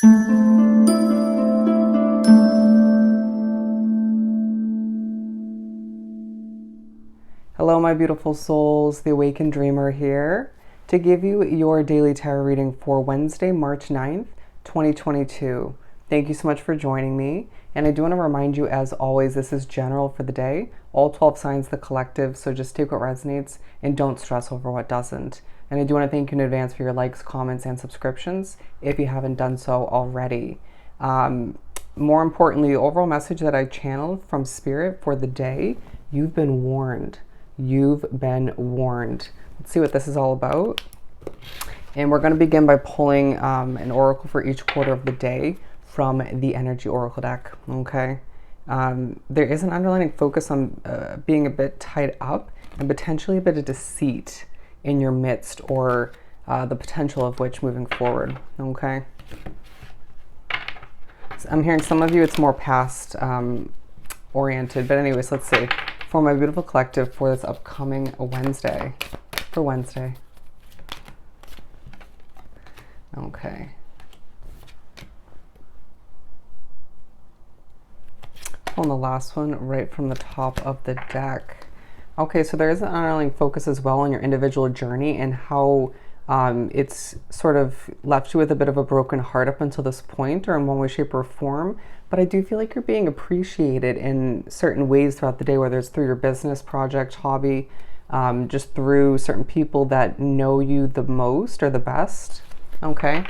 Hello, my beautiful souls. The Awakened Dreamer here to give you your daily tarot reading for Wednesday, March 9th, 2022. Thank you so much for joining me. And I do want to remind you, as always, this is general for the day. All 12 signs, the collective. So just take what resonates and don't stress over what doesn't. And I do want to thank you in advance for your likes, comments, and subscriptions if you haven't done so already. More importantly, the overall message that I channeled from Spirit for the day, you've been warned. You've been warned. Let's see what this is all about. And we're going to begin by pulling an oracle for each quarter of the day from the Energy Oracle deck. Okay. There is an underlying focus on being a bit tied up and potentially a bit of deceit in your midst, or the potential of which moving forward. Okay. So I'm hearing some of you, it's more past oriented, but anyways, let's see. For my beautiful collective for this upcoming Wednesday. For Wednesday. Okay. Pulling the last one right from the top of the deck. Okay, so there is an underlying focus as well on your individual journey and how it's sort of left you with a bit of a broken heart up until this point, or in one way, shape, or form. But I do feel like you're being appreciated in certain ways throughout the day, whether it's through your business, project, hobby, just through certain people that know you the most or the best. Okay.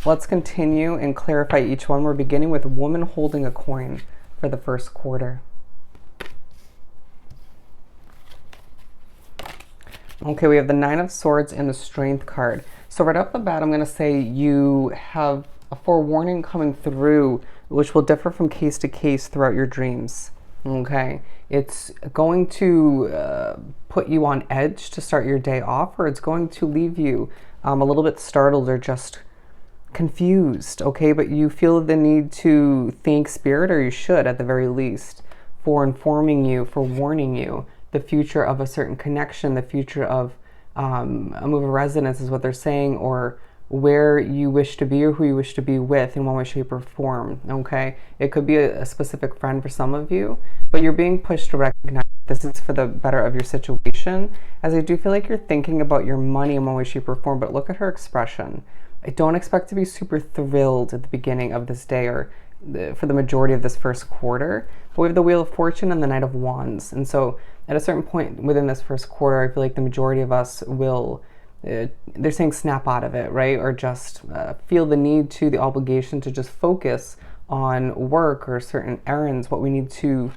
Let's continue and clarify each one. We're beginning with woman holding a coin for the first quarter. Okay, we have the Nine of Swords and the Strength card. So right off the bat, I'm going to say you have a forewarning coming through, which will differ from case to case throughout your dreams. Okay, it's going to put you on edge to start your day off, or it's going to leave you a little bit startled or just confused. Okay, but you feel the need to thank Spirit, or you should at the very least, for informing you, for warning you the future of a certain connection, the future of a move of resonance is what they're saying, or where you wish to be or who you wish to be with in one way, shape, or form. Okay, it could be a specific friend for some of you, but you're being pushed to recognize this is for the better of your situation, as I do feel like you're thinking about your money in one way, shape, or form. But look at her expression. I don't expect to be super thrilled at the beginning of this day, or for the majority of this first quarter, but we have the Wheel of Fortune and the Knight of Wands. And so at a certain point within this first quarter, I feel like the majority of us will, they're saying snap out of it, right? Or just feel the need to, the obligation to just focus on work or certain errands, what we need to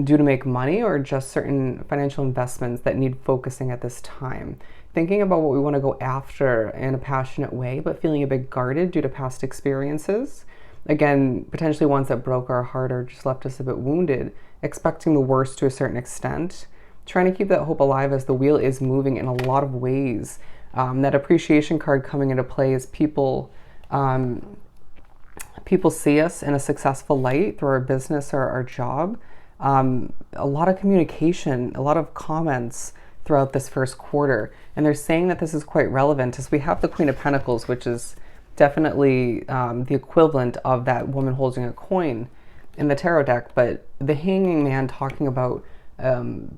do to make money, or just certain financial investments that need focusing at this time. Thinking about what we want to go after in a passionate way, but feeling a bit guarded due to past experiences. Again, potentially ones that broke our heart or just left us a bit wounded, expecting the worst to a certain extent. Trying to keep that hope alive as the wheel is moving in a lot of ways. That appreciation card coming into play is people see us in a successful light through our business or our job. A lot of communication, a lot of comments throughout this first quarter. And they're saying that this is quite relevant as we have the Queen of Pentacles, which is definitely the equivalent of that woman holding a coin in the tarot deck, but the Hanging Man talking about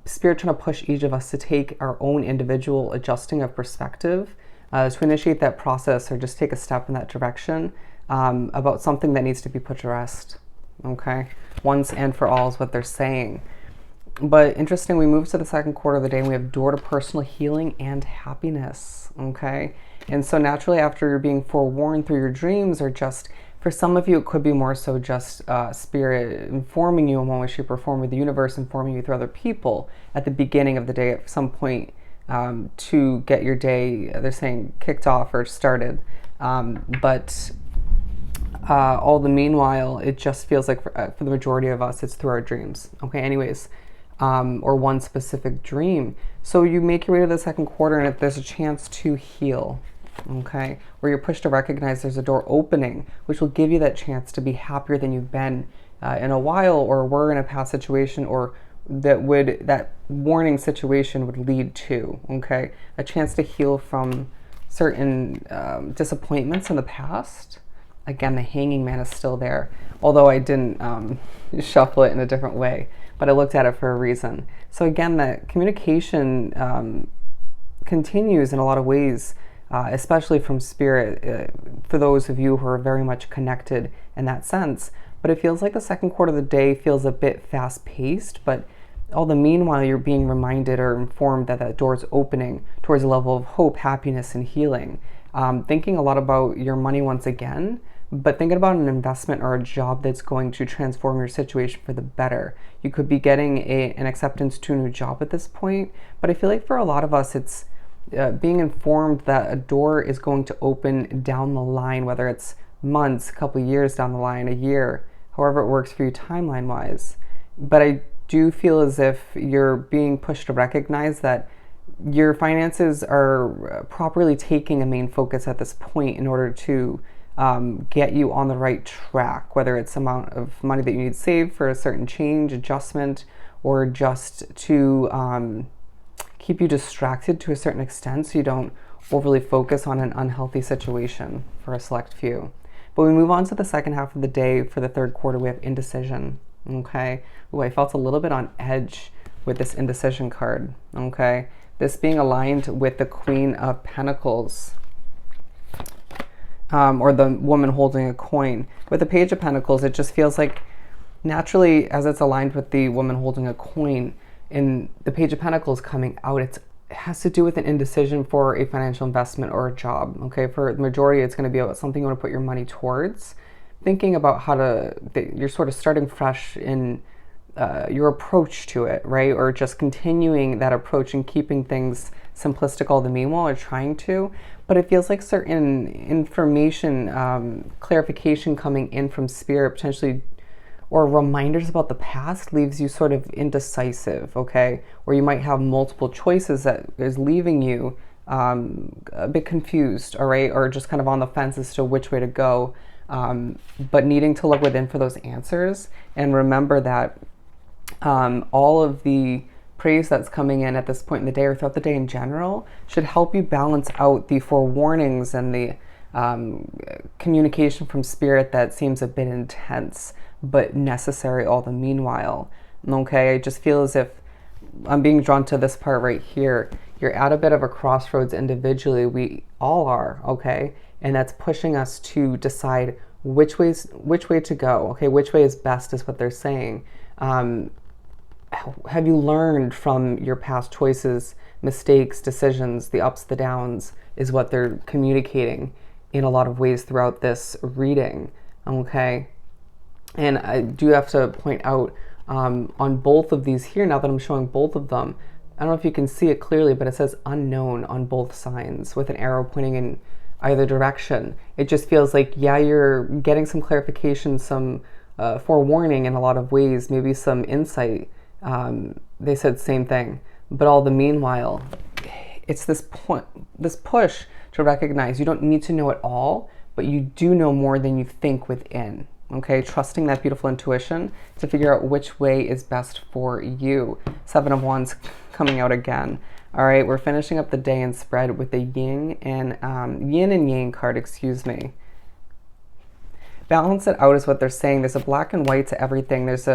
Spirit trying to push each of us to take our own individual adjusting of perspective, to initiate that process or just take a step in that direction about something that needs to be put to rest. Okay, once and for all is what they're saying. But interesting, we move to the second quarter of the day and we have door to personal healing and happiness. Okay, and so naturally, after you're being forewarned through your dreams, or just for some of you, it could be more so just Spirit informing you in one way, shape, or form, with the universe informing you through other people at the beginning of the day at some point, to get your day, they're saying, kicked off or started. But all the meanwhile, it just feels like for the majority of us, it's through our dreams. Okay, anyways, or one specific dream. So you make your way to the second quarter and there's a chance to heal. Okay, where you're pushed to recognize there's a door opening, which will give you that chance to be happier than you've been in a while, or were in a past situation, or that warning situation would lead to. Okay, a chance to heal from certain disappointments in the past, again, the Hanging Man is still there, although I didn't shuffle it in a different way, but I looked at it for a reason. So again, the communication continues in a lot of ways, especially from spirit, for those of you who are very much connected in that sense. But it feels like the second quarter of the day feels a bit fast-paced, but all the meanwhile you're being reminded or informed that that door is opening towards a level of hope, happiness, and healing. Thinking a lot about your money once again, but thinking about an investment or a job that's going to transform your situation for the better. You could be getting an acceptance to a new job at this point, but I feel like for a lot of us it's being informed that a door is going to open down the line, whether it's months, a couple of years down the line, a year, however it works for you timeline wise. But I do feel as if you're being pushed to recognize that your finances are properly taking a main focus at this point in order to get you on the right track, whether it's amount of money that you need saved for a certain change, adjustment, or just to keep you distracted to a certain extent so you don't overly focus on an unhealthy situation for a select few. But we move on to the second half of the day. For the third quarter, we have indecision. Okay. Ooh, I felt a little bit on edge with this indecision card. Okay. This being aligned with the Queen of Pentacles, or the woman holding a coin. With the Page of Pentacles, it just feels like naturally, as it's aligned with the woman holding a coin, in the Page of Pentacles coming out, it has to do with an indecision for a financial investment or a job. Okay, for the majority, it's going to be about something you want to put your money towards. Thinking about how you're sort of starting fresh in your approach to it, right? Or just continuing that approach and keeping things simplistic all the meanwhile, or trying to. But it feels like certain information, clarification coming in from spirit, potentially, or reminders about the past leaves you sort of indecisive, okay? Or you might have multiple choices that is leaving you a bit confused, all right? Or just kind of on the fence as to which way to go, but needing to look within for those answers. And remember that all of the praise that's coming in at this point in the day or throughout the day in general should help you balance out the forewarnings and the communication from spirit that seems a bit intense but necessary all the meanwhile. Okay, I just feel as if I'm being drawn to this part right here. You're at a bit of a crossroads individually. We all are, okay? And that's pushing us to decide which way to go. Okay, which way is best is what they're saying. Have you learned from your past choices, mistakes, decisions, the ups, the downs, is what they're communicating in a lot of ways throughout this reading, okay? And I do have to point out on both of these here, now that I'm showing both of them, I don't know if you can see it clearly, but it says unknown on both signs with an arrow pointing in either direction. It just feels like, yeah, you're getting some clarification, some forewarning in a lot of ways, maybe some insight. They said same thing, but all the meanwhile, it's this push to recognize you don't need to know it all, but you do know more than you think within. Okay, trusting that beautiful intuition to figure out which way is best for you. Seven of Wands coming out again. All right, we're finishing up the day and spread with the yin and yang card, excuse me. Balance it out is what they're saying. There's a black and white to everything. There's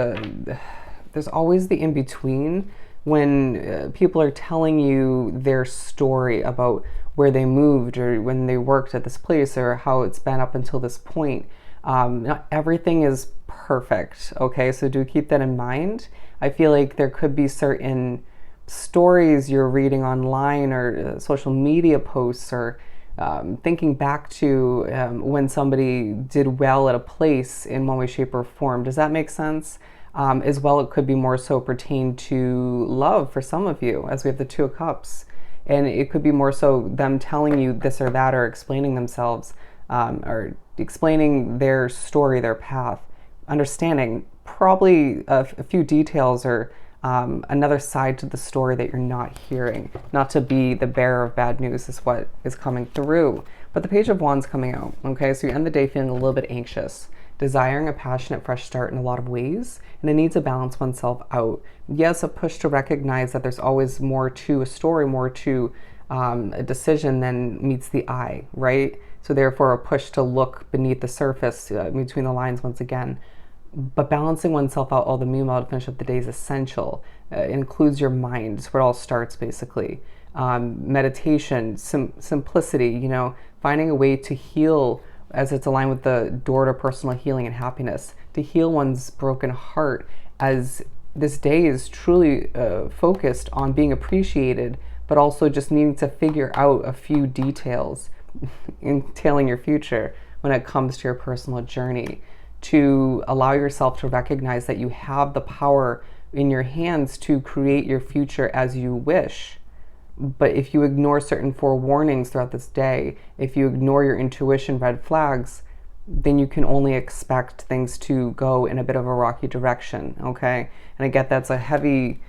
always the in-between when people are telling you their story about where they moved or when they worked at this place or how it's been up until this point. Not everything is perfect, okay? So do keep that in mind. I feel like there could be certain stories you're reading online or social media posts or thinking back to when somebody did well at a place in one way, shape, or form. Does that make sense? As well, it could be more so pertain to love for some of you, as we have the Two of Cups. And it could be more so them telling you this or that or explaining themselves or explaining their story, their path, understanding probably a few details or another side to the story that you're not hearing. Not to be the bearer of bad news is what is coming through. But the Page of Wands coming out, okay? So you end the day feeling a little bit anxious, desiring a passionate fresh start in a lot of ways, and a need to balance oneself out. Yes, a push to recognize that there's always more to a story, more to a decision than meets the eye, right? So therefore a push to look beneath the surface, between the lines once again. But balancing oneself out all the meanwhile to finish up the day is essential. It includes your mind. It's where it all starts, basically. Meditation, simplicity, finding a way to heal as it's aligned with the door to personal healing and happiness, to heal one's broken heart, as this day is truly focused on being appreciated, but also just needing to figure out a few details entailing your future when it comes to your personal journey, to allow yourself to recognize that you have the power in your hands to create your future as you wish. But if you ignore certain forewarnings throughout this day, if you ignore your intuition red flags, then you can only expect things to go in a bit of a rocky direction, okay? And I get that's a heavy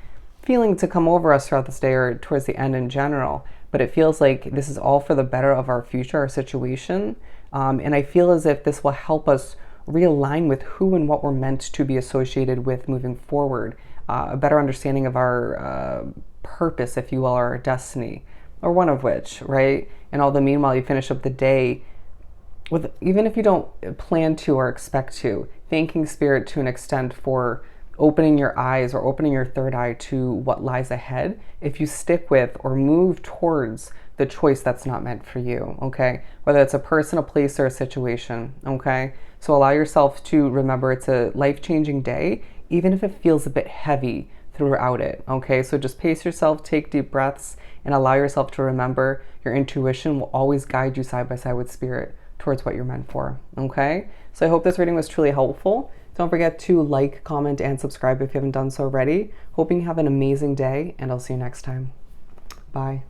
feeling to come over us throughout this day or towards the end in general, but it feels like this is all for the better of our future, our situation. And I feel as if this will help us realign with who and what we're meant to be associated with moving forward, a better understanding of our purpose, if you will, or our destiny, or one of which, right? And all the meanwhile, you finish up the day with, even if you don't plan to or expect to, thanking Spirit to an extent for opening your eyes or opening your third eye to what lies ahead if you stick with or move towards the choice that's not meant for you, okay? Whether it's a person, a place, or a situation, okay? So allow yourself to remember it's a life-changing day, even if it feels a bit heavy throughout it, okay? So just pace yourself, take deep breaths, and allow yourself to remember your intuition will always guide you side by side with Spirit towards what you're meant for, okay? So I hope this reading was truly helpful. Don't forget to like, comment, and subscribe if you haven't done so already. Hoping you have an amazing day, and I'll see you next time. Bye.